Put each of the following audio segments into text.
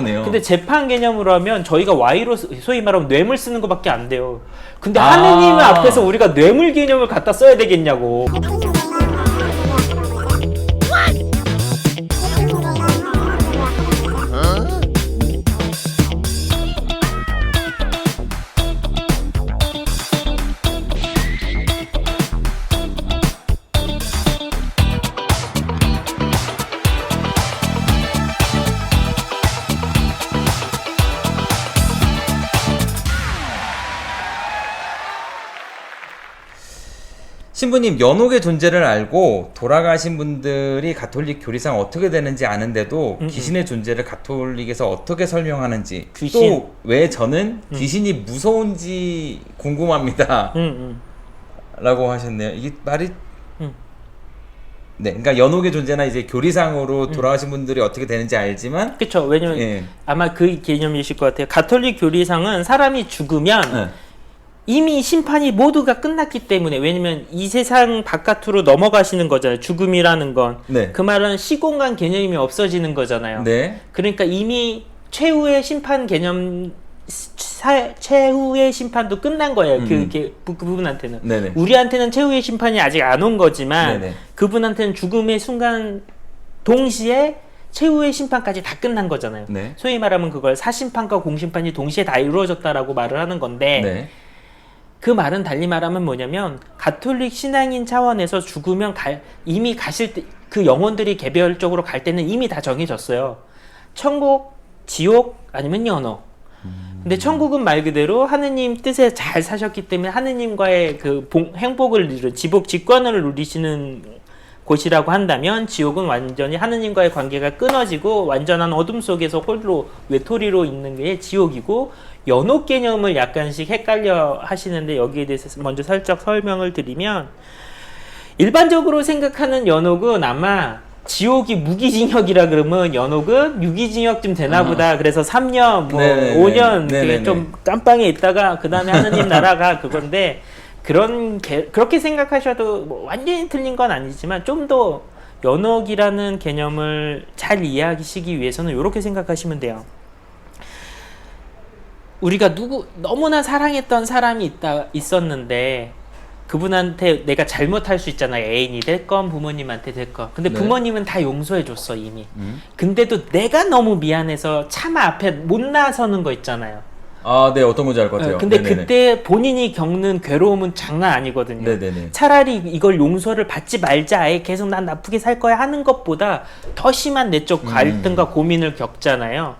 근데 재판 개념으로 하면 저희가 Y로 소위 말하면 뇌물 쓰는 것밖에 안 돼요. 근데 하느님 앞에서 우리가 뇌물 개념을 갖다 써야 되겠냐고. 신부님, 연옥의 존재를 알고 돌아가신 분들이 가톨릭 교리상 어떻게 되는지 아는데도 귀신의 존재를 가톨릭에서 어떻게 설명하는지, 또 왜 저는 귀신이 무서운지 궁금합니다. 라고 하셨네요. 이게 말이 네, 그러니까 연옥의 존재나 이제 교리상으로 돌아가신 분들이 어떻게 되는지 알지만, 그렇죠. 왜냐면 아마 그 개념이실 것 같아요. 가톨릭 교리상은 사람이 죽으면 이미 심판이 모두가 끝났기 때문에, 왜냐면 이 세상 바깥으로 넘어가시는 거잖아요. 죽음이라는 건. 그 말은 시공간 개념이 없어지는 거잖아요. 그러니까 이미 최후의 심판 개념, 최후의 심판도 끝난 거예요. 그 부분한테는. 우리한테는 최후의 심판이 아직 안 온 거지만 그분한테는 죽음의 순간 동시에 최후의 심판까지 다 끝난 거잖아요. 소위 말하면 그걸 사심판과 공심판이 동시에 다 이루어졌다라고 말을 하는 건데, 그 말은 달리 말하면 뭐냐면, 가톨릭 신앙인 차원에서 죽으면 이미 가실 때, 그 영혼들이 개별적으로 갈 때는 이미 다 정해졌어요. 천국, 지옥, 아니면 연옥. 근데 천국은 말 그대로 하느님 뜻에 잘 사셨기 때문에 하느님과의 그 행복을 누리는, 직권을 누리시는 곳이라고 한다면, 지옥은 완전히 하느님과의 관계가 끊어지고 완전한 어둠 속에서 홀로 외톨이로 있는 게 지옥이고, 연옥 개념을 약간씩 헷갈려 하시는데, 여기에 대해서 먼저 살짝 설명을 드리면, 일반적으로 생각하는 연옥은 아마 지옥이 무기징역이라 그러면 연옥은 유기징역쯤 되나보다. 그래서 3년, 뭐 5년 되게 좀 깜빵에 있다가 그 다음에 하느님 나라가 그건데, 그렇게 생각하셔도 뭐 완전히 틀린 건 아니지만, 좀 더 연옥이라는 개념을 잘 이해하시기 위해서는 이렇게 생각하시면 돼요. 우리가 너무나 사랑했던 사람이 있었는데, 그분한테 내가 잘못할 수 있잖아요. 애인이 됐건 부모님한테 됐건. 근데 부모님은 다 용서해줬어 이미. 근데도 내가 너무 미안해서 차마 앞에 못 나서는 거 있잖아요. 아, 네, 어떤 건지 알 것 같아요. 근데 그때 본인이 겪는 괴로움은 장난 아니거든요. 차라리 이걸 용서를 받지 말자, 아예 계속 난 나쁘게 살 거야 하는 것보다 더 심한 내적 갈등과 고민을 겪잖아요.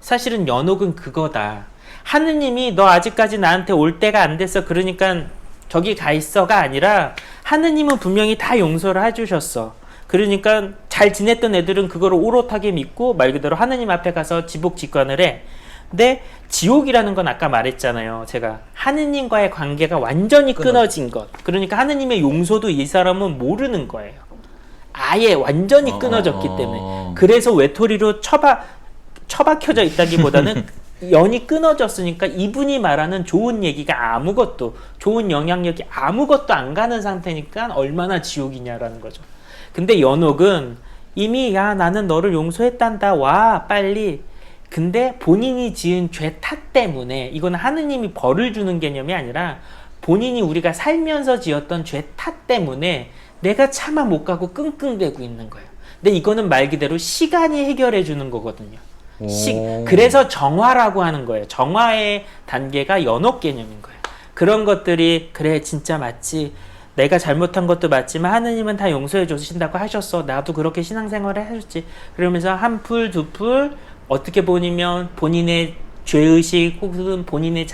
사실은 연옥은 그거다. 하느님이 너 아직까지 나한테 올 때가 안 됐어, 그러니까 저기 가 있어가 아니라, 하느님은 분명히 다 용서를 해주셨어. 그러니까 잘 지냈던 애들은 그거를 오롯하게 믿고 말 그대로 하느님 앞에 가서 지복직관을 해. 근데 지옥이라는 건 아까 말했잖아요. 제가 하느님과의 관계가 완전히 끊어진 것. 그러니까 하느님의 용서도 이 사람은 모르는 거예요. 아예 완전히 끊어졌기 때문에. 그래서 외톨이로 처박혀져 있다기보다는 연이 끊어졌으니까 이분이 말하는 좋은 얘기가 아무것도, 좋은 영향력이 아무것도 안 가는 상태니까 얼마나 지옥이냐라는 거죠. 근데 연옥은 이미 야 나는 너를 용서했단다, 와 빨리. 근데 본인이 지은 죄 탓 때문에, 이건 하느님이 벌을 주는 개념이 아니라 본인이 우리가 살면서 지었던 죄 탓 때문에 내가 차마 못 가고 끙끙대고 있는 거예요. 근데 이거는 말 그대로 시간이 해결해 주는 거거든요. 그래서 정화라고 하는 거예요. 정화의 단계가 연옥 개념인 거예요. 그런 것들이, 그래 진짜 맞지, 내가 잘못한 것도 맞지만 하느님은 다 용서해 주신다고 하셨어, 나도 그렇게 신앙생활을 해줬지, 그러면서 한 풀 두 풀 어떻게 보면 본인의 죄의식 혹은 본인의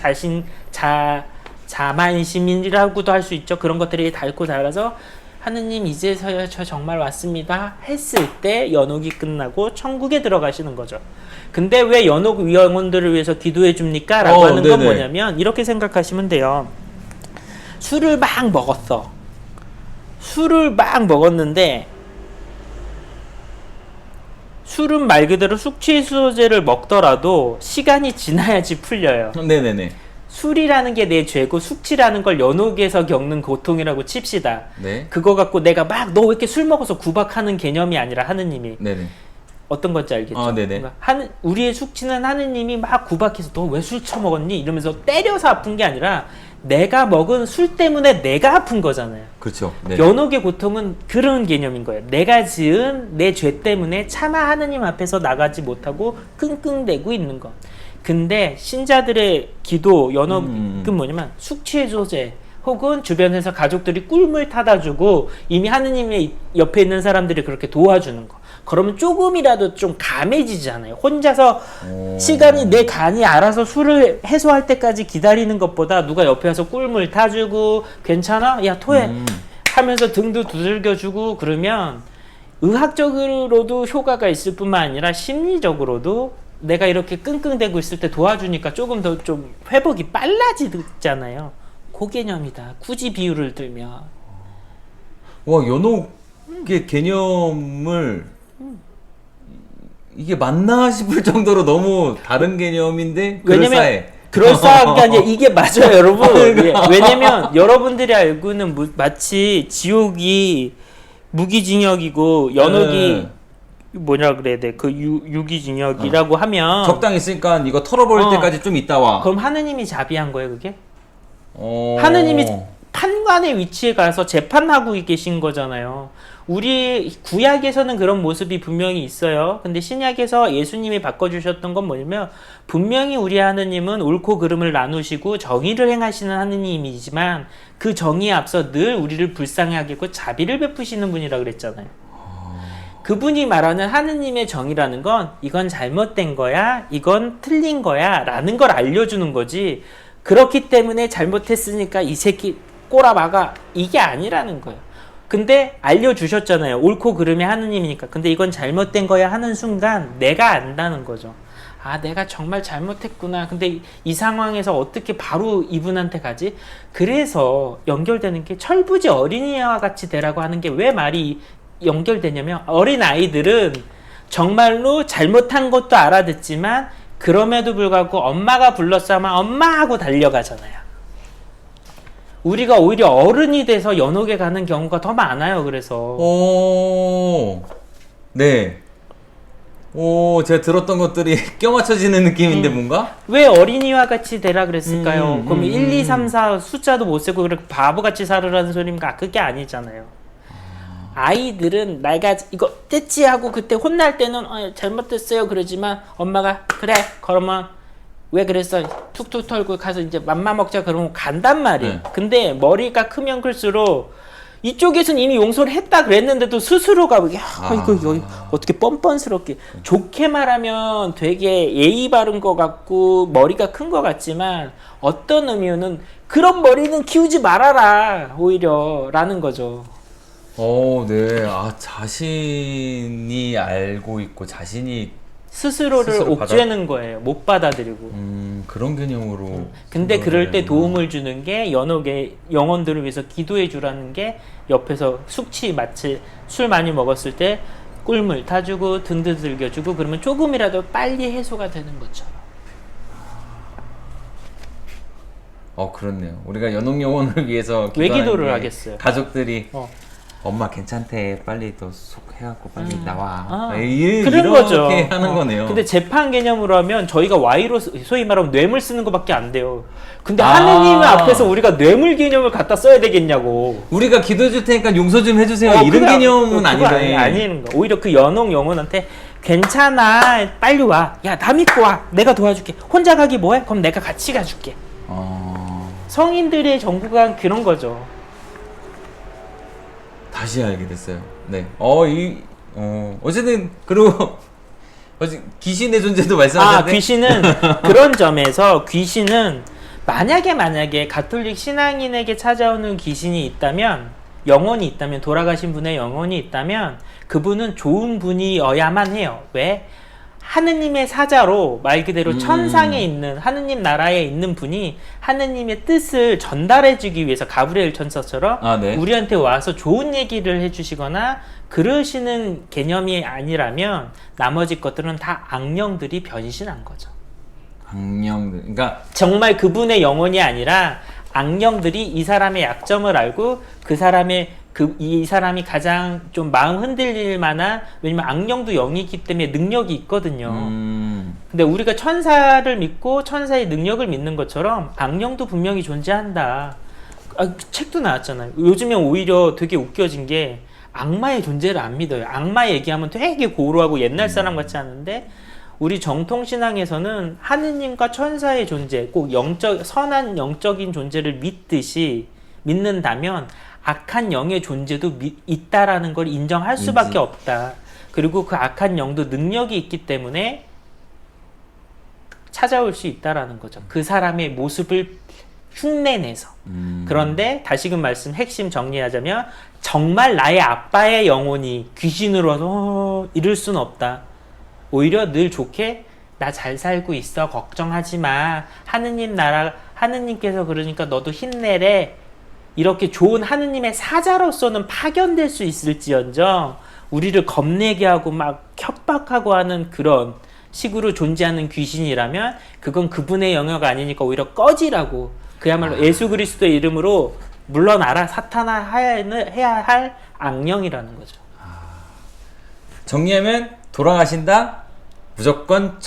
자만심이라고도 할 수 있죠. 그런 것들이 닳고 닳아서 하느님 이제서야 저 정말 왔습니다 했을 때 연옥이 끝나고 천국에 들어가시는 거죠. 근데 왜 연옥 영혼들을 위해서 기도해 줍니까? 라고 하는 건 뭐냐면, 이렇게 생각하시면 돼요. 술을 막 먹었어. 술을 막 먹었는데, 술은 말 그대로 숙취해소제를 먹더라도 시간이 지나야지 풀려요. 술이라는 게 내 죄고, 숙취라는 걸 연옥에서 겪는 고통이라고 칩시다. 그거 갖고 내가 막 너 왜 이렇게 술 먹어서 구박하는 개념이 아니라, 하느님이 어떤 건지 알겠죠? 네네. 그러니까 우리의 숙취는 하느님이 막 구박해서 너 왜 술 처먹었니? 이러면서 때려서 아픈 게 아니라 내가 먹은 술 때문에 내가 아픈 거잖아요. 그렇죠. 네. 연옥의 고통은 그런 개념인 거예요. 내가 지은 내 죄 때문에 차마 하느님 앞에서 나가지 못하고 끙끙대고 있는 것. 근데 신자들의 기도, 연옥은 뭐냐면 숙취의 소재, 혹은 주변에서 가족들이 꿀물 타다 주고 이미 하느님의 옆에 있는 사람들이 그렇게 도와주는 거. 그러면 조금이라도 좀 감해지잖아요. 혼자서 시간이 내 간이 알아서 술을 해소할 때까지 기다리는 것보다 누가 옆에 와서 꿀물 타주고 괜찮아? 야 토해 하면서 등도 두들겨주고 그러면 의학적으로도 효과가 있을 뿐만 아니라 심리적으로도 내가 이렇게 끙끙대고 있을 때 도와주니까 조금 더 좀 회복이 빨라지잖아요. 그 개념이다. 굳이 비유를 들면. 와, 연옥의 개념을 이게 맞나 싶을 정도로 너무 다른 개념인데 왜냐면 그럴싸한 게 아니라 이게 맞아요, 여러분. 예. 왜냐면 여러분들이 알고 있는 마치 지옥이 무기징역이고 연옥이 뭐냐 그래야 돼? 그 유기징역이라고 하면 적당히 있으니까 이거 털어버릴 때까지 좀 있다 와. 그럼 하느님이 자비한 거예요, 그게? 하느님이 판관의 위치에 가서 재판하고 계신 거잖아요. 우리 구약에서는 그런 모습이 분명히 있어요. 근데 신약에서 예수님이 바꿔주셨던 건 뭐냐면 분명히 우리 하느님은 옳고 그름을 나누시고 정의를 행하시는 하느님이지만 그 정의에 앞서 늘 우리를 불쌍하게 하고 자비를 베푸시는 분이라 그랬잖아요. 그분이 말하는 하느님의 정의라는 건 이건 잘못된 거야, 이건 틀린 거야 라는 걸 알려주는 거지, 그렇기 때문에 잘못했으니까 이 새끼 꼬라박아 이게 아니라는 거예요. 근데 알려주셨잖아요. 옳고 그름의 하느님이니까. 근데 이건 잘못된 거야 하는 순간 내가 안다는 거죠. 아, 내가 정말 잘못했구나. 근데 이 상황에서 어떻게 바로 이분한테 가지? 그래서 연결되는 게 철부지 어린이와 같이 되라고 하는 게 왜 말이 연결되냐면 어린 아이들은 정말로 잘못한 것도 알아듣지만 그럼에도 불구하고 엄마가 불렀으면 엄마 하고 달려가잖아요. 우리가 오히려 어른이 돼서 연옥에 가는 경우가 더 많아요. 그래서 네. 제가 들었던 것들이 껴맞춰지는 느낌인데 뭔가? 왜 어린이와 같이 되라 그랬을까요? 그럼 1, 2, 3, 4 숫자도 못 세고 그렇게 바보같이 살으라는 소리인가? 그게 아니잖아요. 아이들은 내가 이거 떼찌 하고 그때 혼날 때는 잘못됐어요 그러지만 엄마가 그래 그러면 왜 그랬어 툭툭 털고 가서 이제 맘마 먹자 그러면 간단 말이에요. 근데 머리가 크면 클수록 이쪽에서는 이미 용서를 했다 그랬는데도 스스로가 이거 어떻게 뻔뻔스럽게 좋게 말하면 되게 예의 바른 것 같고 머리가 큰 것 같지만 어떤 의미는 그런 머리는 키우지 말아라 오히려 라는 거죠. 네. 자신이 알고 있고 자신이 스스로를 옥죄는 거예요. 못 받아들이고. 그런 개념으로. 근데 그럴 때 도움을 주는 게 연옥의 영혼들을 위해서 기도해 주라는 게 옆에서 숙취 마치 술 많이 먹었을 때 꿀물 타주고 등 두들겨주고 그러면 조금이라도 빨리 해소가 되는 것처럼. 그렇네요. 우리가 연옥 영혼을 위해서 왜 기도를 하겠어요? 가족들이 엄마 괜찮대 빨리 또 속 해갖고 빨리 나와 그런 이렇게 거죠. 하는 거네요. 근데 재판 개념으로 하면 저희가 Y로 소위 말하면 뇌물 쓰는 것밖에 안 돼요. 근데 하느님 앞에서 우리가 뇌물 개념을 갖다 써야 되겠냐고. 우리가 기도해 줄 테니까 용서 좀 해주세요 이런 개념은 아니네. 아닌 거. 오히려 그 연옥 영혼한테 괜찮아 빨리 와. 야 나 믿고 와. 내가 도와줄게. 혼자 가기 뭐해? 그럼 내가 같이 가줄게. 성인들의 정부가 그런 거죠. 다시 알게 됐어요. 네. 어쨌든 그리고 귀신의 존재도 말씀하셨는데. 귀신은 그런 점에서 귀신은 만약에 가톨릭 신앙인에게 찾아오는 귀신이 있다면 영혼이 있다면 돌아가신 분의 영혼이 있다면 그분은 좋은 분이어야만 해요. 왜? 하느님의 사자로 말 그대로 천상에 있는 하느님 나라에 있는 분이 하느님의 뜻을 전달해 주기 위해서 가브리엘 천사처럼 네. 우리한테 와서 좋은 얘기를 해주시거나 그러시는 개념이 아니라면 나머지 것들은 다 악령들이 변신한 거죠. 악령들, 그러니까 정말 그분의 영혼이 아니라 악령들이 이 사람의 약점을 알고 그 사람의 이 사람이 가장 좀 마음 흔들릴 만한, 왜냐면 악령도 영이기 때문에 능력이 있거든요. 근데 우리가 천사를 믿고 천사의 능력을 믿는 것처럼 악령도 분명히 존재한다. 책도 나왔잖아요. 요즘에 오히려 되게 웃겨진 게 악마의 존재를 안 믿어요. 악마 얘기하면 되게 고루하고 옛날 사람 같지 않은데, 우리 정통신앙에서는 하느님과 천사의 존재, 꼭 선한 영적인 존재를 믿는다면 악한 영의 존재도 있다라는 걸 인정할 수밖에 없다. 그리고 그 악한 영도 능력이 있기 때문에 찾아올 수 있다라는 거죠. 그 사람의 모습을 흉내내서. 그런데 다시금 말씀 핵심 정리하자면, 정말 나의 아빠의 영혼이 귀신으로 와서 이럴 수는 없다. 오히려 늘 좋게 나 잘 살고 있어, 걱정하지 마, 하느님께서 그러니까 너도 힘내래, 이렇게 좋은 하느님의 사자로서는 파견될 수 있을지언정 우리를 겁내게 하고 막 협박하고 하는 그런 식으로 존재하는 귀신이라면 그건 그분의 영역 아니니까 오히려 꺼지라고, 그야말로 예수 그리스도의 이름으로 물러나라, 사탄아 해야 할 악령이라는 거죠. 정리하면 돌아가신다, 무조건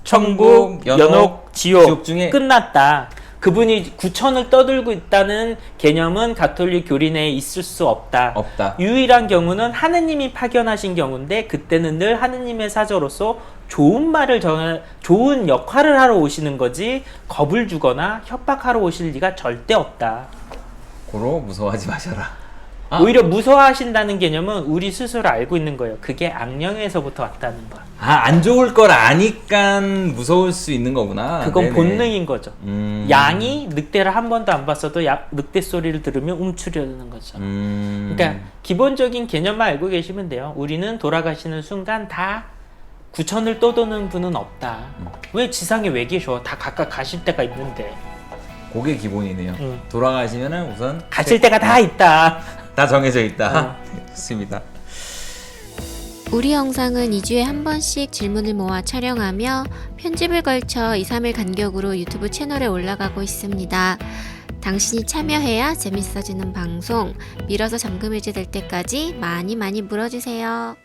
천국, 연옥, 지옥 중에 끝났다. 그분이 구천을 떠들고 있다는 개념은 가톨릭 교리 내에 있을 수 없다. 유일한 경우는 하느님이 파견하신 경우인데, 그때는 늘 하느님의 사저로서 좋은 좋은 역할을 하러 오시는 거지 겁을 주거나 협박하러 오실 리가 절대 없다. 고로 무서워하지 마셔라. 오히려 무서워하신다는 개념은 우리 스스로 알고 있는 거예요. 그게 악령에서부터 왔다는 거. 안 좋을 걸 아니까 무서울 수 있는 거구나. 그건 네네. 본능인 거죠. 양이 늑대를 한 번도 안 봤어도 늑대 소리를 들으면 움츠려드는 거죠. 그러니까 기본적인 개념만 알고 계시면 돼요. 우리는 돌아가시는 순간 다 구천을 떠도는 분은 없다. 왜 지상에 왜 계셔? 다 각각 가실 때가 있는데. 그게 기본이네요. 돌아가시면은 우선 가실 때가 다 있다. 다 정해져 있다. 좋습니다. 우리 영상은 2주에 한 번씩 질문을 모아 촬영하며 편집을 걸쳐 2-3일 간격으로 유튜브 채널에 올라가고 있습니다. 당신이 참여해야 재밌어지는 방송, 밀어서 잠금 해제될 때까지 많이 물어주세요.